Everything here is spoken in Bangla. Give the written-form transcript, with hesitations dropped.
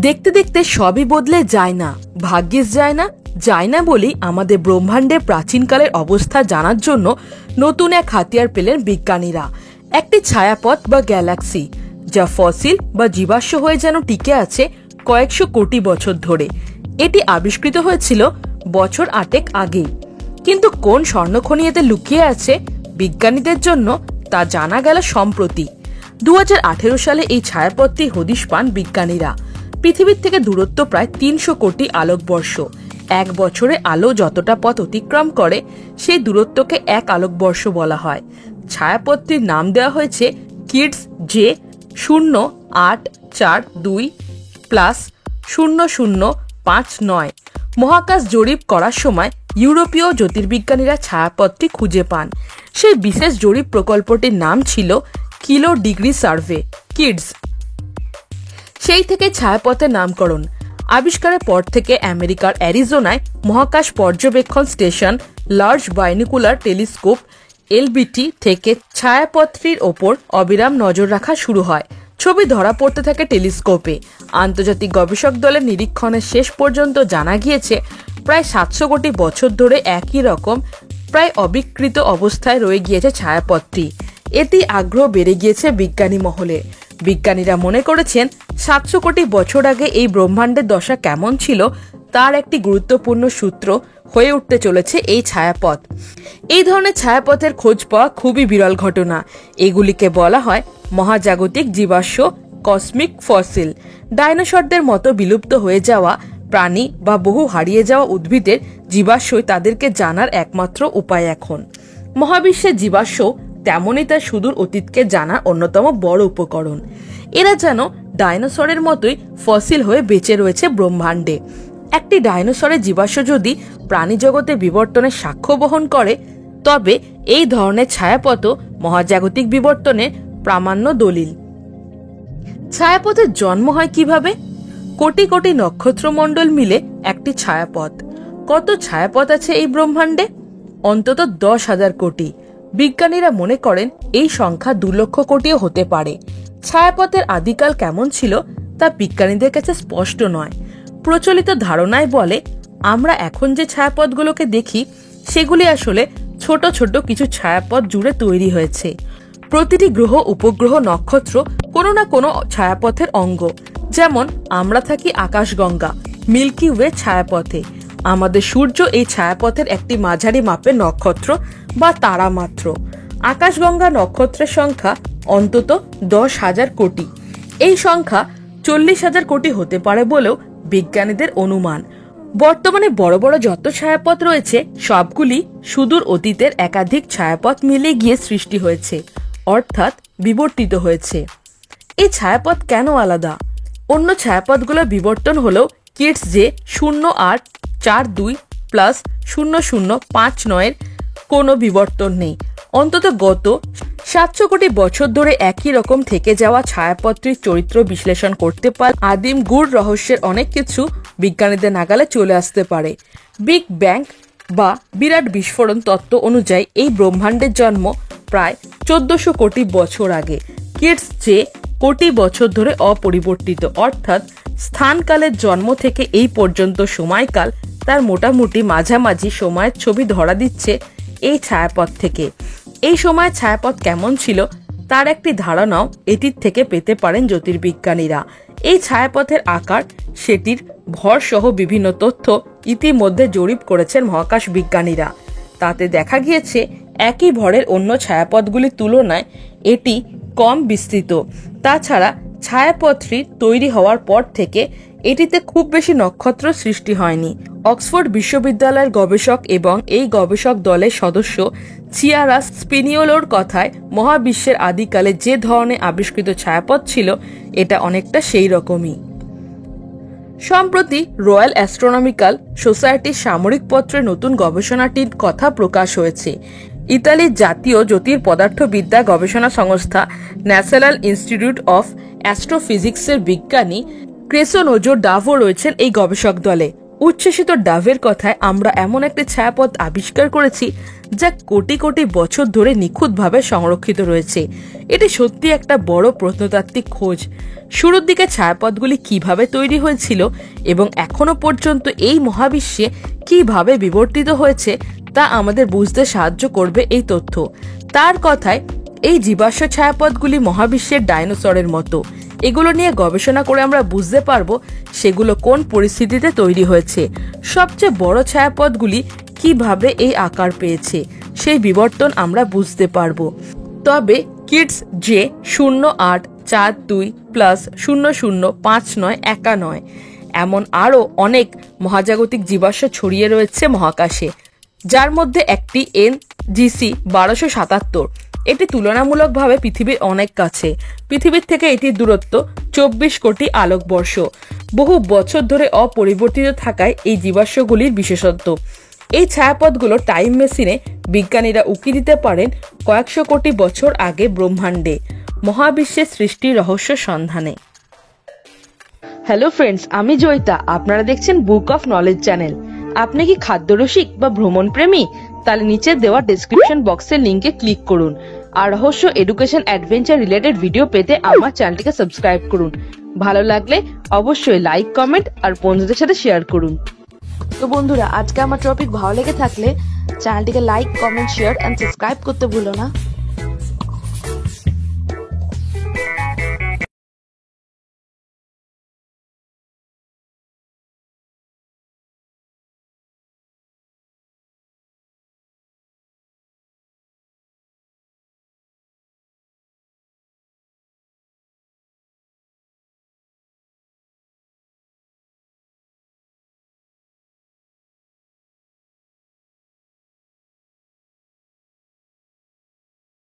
দেখতে দেখতে সবই বদলে যায় না, ভাগ্যিস যায় না বলেই আমাদের ব্রহ্মাণ্ডের প্রাচীনকালের অবস্থা জানার জন্য নতুন এক হাতিয়ার পেলেন বিজ্ঞানীরা। একটি ছায়াপথ বা গ্যালাক্সি, যা ফসিল বা জীবাশ্ম হয়ে যেন টিকে আছে কয়েকশো কোটি বছর ধরে। এটি আবিষ্কৃত হয়েছিল বছর 8 আগে, কিন্তু কোন স্বর্ণখনি এতে লুকিয়ে আছে বিজ্ঞানীদের জন্য তা জানা গেল সম্প্রতি। 2018 সালে এই ছায়াপথটি হদিশ পান বিজ্ঞানীরা। পৃথিবীর থেকে দূরত্ব প্রায় 300 কোটি আলোকবর্ষ। এক বছরে আলো যতটা পথ অতিক্রম করে সেই দূরত্বকে 1 আলোকবর্ষ বলা হয়। ছায়াপথটির নাম দেওয়া হয়েছে কিডস J0842+0059। মহাকাশ জরিপ করার সময় ইউরোপীয় জ্যোতির্বিজ্ঞানীরা ছায়াপথটি খুঁজে পান। সেই বিশেষ জরিপ প্রকল্পটির নাম ছিল কিলো ডিগ্রি সার্ভে কিডস। সেই থেকে ছায়াপথের নামকরণ। আবিষ্কারের পর থেকে আমেরিকার অ্যারিজোনায় মহাকাশ পর্যবেক্ষণ station large binocular telescope LBT থেকে ছায়াপথটির ওপর অবিরাম নজর রাখা শুরু হয়। ছবি ধরা পড়তে থাকে টেলিস্কোপে। আন্তর্জাতিক গবেষক দলের নিরীক্ষণের শেষ পর্যন্ত জানা গিয়েছে প্রায় 700 কোটি বছর ধরে একই রকম প্রায় অবিকৃত অবস্থায় রয়ে গিয়েছে ছায়াপথটি। এতে আগ্রহ বেড়ে গিয়েছে বিজ্ঞানী মহলে। বিজ্ঞানীরা মনে করেছেন 700 কোটি বছর আগে এই ব্রহ্মাণ্ডের দশা কেমন ছিল তার একটি গুরুত্বপূর্ণ সূত্র হয়ে উঠতে চলেছে এই ছায়াপথ। এই ধরনের ছায়াপথের খোঁজ পাওয়া খুবই বিরল ঘটনা। এগুলিকে বলা হয় মহাজাগতিক জীবাশ্ম, কসমিক ফসিল। ডাইনোসরদের মতো বিলুপ্ত হয়ে যাওয়া প্রাণী বা বহু হারিয়ে যাওয়া উদ্ভিদের জীবাশ্মই তাদেরকে জানার একমাত্র উপায় এখন। মহাবিশ্বের জীবাশ্ম তেমনই তার সুদূর অতীতকে জানার অন্যতম বড় উপকরণ। এরা যেন ডাইনোসরের মতোই ফসিল হয়ে বেঁচে রয়েছে ব্রহ্মাণ্ডে। একটি ডাইনোসরের জীবাশ্ম যদি প্রাণী জগতে বিবর্তনের সাক্ষ্য বহন করে, তবে এই ধরনের ছায়াপথও মহাজাগতিক বিবর্তনের প্রামাণ্য দলিল। ছায়াপথের জন্ম হয় কিভাবে? কোটি কোটি নক্ষত্রমণ্ডল মিলে একটি ছায়াপথ। কত ছায়াপথ আছে এই ব্রহ্মাণ্ডে? অন্তত 10,000 কোটি। বিজ্ঞানীরা মনে করেন এই সংখ্যা 2 লক্ষ কোটিও হতে পারে। ছায়াপথের আদিকাল কেমন ছিল তা বিজ্ঞানীদের কাছে স্পষ্ট নয়। প্রচলিত ধারণায় বলে আমরা এখন যে ছায়াপথগুলোকে দেখি সেগুলি আসলে ছোট ছোট কিছু ছায়াপথ জুড়ে তৈরি হয়েছে। প্রতিটি গ্রহ, উপগ্রহ, নক্ষত্র কোনো না কোনো ছায়াপথের অঙ্গ। যেমন আমরা থাকি আকাশগঙ্গা মিল্কি ওয়ে ছায়াপথে। আমাদের সূর্য এই ছায়াপথের একটি মাঝারি মাপের নক্ষত্র বা তারা মাত্র। আকাশগঙ্গা নক্ষত্রের সংখ্যা অন্তত 10,000 কোটি। এই সংখ্যা 40,000 কোটি হতে পারে বলেও বিজ্ঞানীদের অনুমান। বর্তমানে বড় বড় যত ছায়াপথ রয়েছে সবগুলি সুদূর অতীতের একাধিক ছায়াপথ মিলে গিয়ে সৃষ্টি হয়েছে, অর্থাৎ বিবর্তিত হয়েছে। এই ছায়াপথ কেন আলাদা? অন্য ছায়াপথগুলোর বিবর্তন হলেও কিডস J0842+0059 কোনো বিবর্তন নেই। অন্তত গত 700 কোটি বছর ধরে একই রকম থেকে যাওয়া ছায়াপথটির চরিত্র বিশ্লেষণ করতে পারে আদিম গূঢ় রহস্যের অনেক কিছু বিজ্ঞানীদের নাগালে চলে আসতে পারে। বিগ ব্যাং বা বিরাট বিস্ফোরণ তত্ত্ব অনুযায়ী এই ব্রহ্মাণ্ডের জন্ম প্রায় 1400 কোটি বছর আগে। কিডস যে কোটি বছর ধরে অপরিবর্তিত, অর্থাৎ স্থানকালের জন্ম থেকে এই পর্যন্ত সময়কাল তার মোটামুটি মাঝামাঝি সময়ের ছবি ধরা দিচ্ছে এই ছায়াপথ থেকে। এই সময়ের ছায়াপথ কেমন ছিল তার একটি ধারণাও এটির থেকে পেতে পারেন জ্যোতির্বিজ্ঞানীরা। এই ছায়াপথের আকার, সেটির ভর সহ বিভিন্ন তথ্য ইতিমধ্যে জরিপ করেছেন মহাকাশ বিজ্ঞানীরা। তাতে দেখা গিয়েছে একই ভরের অন্য ছায়াপথগুলির তুলনায় এটি কম বিস্তৃত। তাছাড়া ছায়াপথটি তৈরি হওয়ার পর থেকে এটিতে খুব বেশি নক্ষত্র সৃষ্টি হয়নি। অক্সফোর্ড বিশ্ববিদ্যালয়ের গবেষক এবং এই গবেষক দলের সদস্য চিয়ারা স্পিনিওলোর কথায় মহাবিশ্বের আদিকালে যে ধরনের আবিষ্কৃত ছায়াপথ ছিল এটা অনেকটা সেই রকমই। সম্প্রতি রয়্যাল অ্যাস্ট্রোনমিক্যাল সোসাইটির সামরিক পত্রে নতুন গবেষণাটির কথা প্রকাশ হয়েছে। ইতালির জাতীয় জ্যোতির্পদার্থবিদ্যা গবেষণা সংস্থা ন্যাশনাল ইনস্টিটিউট অফ অ্যাস্ট্রোফিজিক্সের বিজ্ঞানী ক্রেসোনোজো ডাভো রয়েছেন এই গবেষক দলে। উচ্ছ্বসিত ডাভের কথায় আমরা এমন একটি ছায়াপথ আবিষ্কার করেছি যা কোটি কোটি বছর ধরে নিখুঁতভাবে সংরক্ষিত রয়েছে। এটি সত্যি একটা বড় প্রত্নতাত্ত্বিক খোঁজ। শুরুর দিকে ছায়াপথগুলি কিভাবে তৈরি হয়েছিল এবং এখনো পর্যন্ত এই মহাবিশ্বে কিভাবে বিবর্তিত হয়েছে তা আমাদের বুঝতে সাহায্য করবে এই তথ্য। তার কথায় এই জীবাশ্ম ছায়াপথগুলি মহাবিশ্বের ডাইনোসরের মতো। এগুলো নিয়ে গবেষণা করে আমরা বুঝতে পারবো সেগুলো কোন পরিস্থিতিতে তৈরি হয়েছে, সবচেয়ে বড় ছায়াপথগুলি কিভাবে এই আকার পেয়েছে, সেই বিবর্তন আমরা বুঝতে পারবো। তবে কিডস যে 0842+0059 এমন আরও অনেক মহাজাগতিক জীবাশ্ম ছড়িয়ে রয়েছে মহাকাশে, যার মধ্যে একটি NGC 1277। এটি তুলনামূলকভাবে পৃথিবীর অনেক কাছে। পৃথিবীর থেকে এটির দূরত্ব 24 কোটি আলোকবর্ষ। বহু বছর ধরে অপরিবর্তিত থাকায় এই জীবাশ্মগুলির বিশেষত্ব। এই ছায়াপথগুলো টাইম মেশিনে বিজ্ঞানীরা উকি দিতে পারেন কয়েকশো কোটি বছর আগে ব্রহ্মাণ্ডে, মহাবিশ্বের সৃষ্টির রহস্য সন্ধানে। হ্যালো ফ্রেন্ডস, আমি জয়িতা। আপনারা দেখছেন বুক অফ নলেজ চ্যানেল। আপনি কি খাদ্যরসিক বা ভ্রমণ প্রেমী? তাহলে নিচে দেওয়া ডেসক্রিপশন বক্সের লিঙ্কে ক্লিক করুন আর রহস্য, এডুকেশন, অ্যাডভেঞ্চার রিলেটেড ভিডিও পেতে আমার চ্যানেলটিকে সাবস্ক্রাইব করুন। ভালো লাগলে অবশ্যই লাইক, কমেন্ট আর বন্ধুদের সাথে শেয়ার করুন। তো বন্ধুরা, আজকে আমার টপিক ভালো লেগে থাকলে চ্যানেলটিকে like, comment, share and subscribe করতে ভুলো না।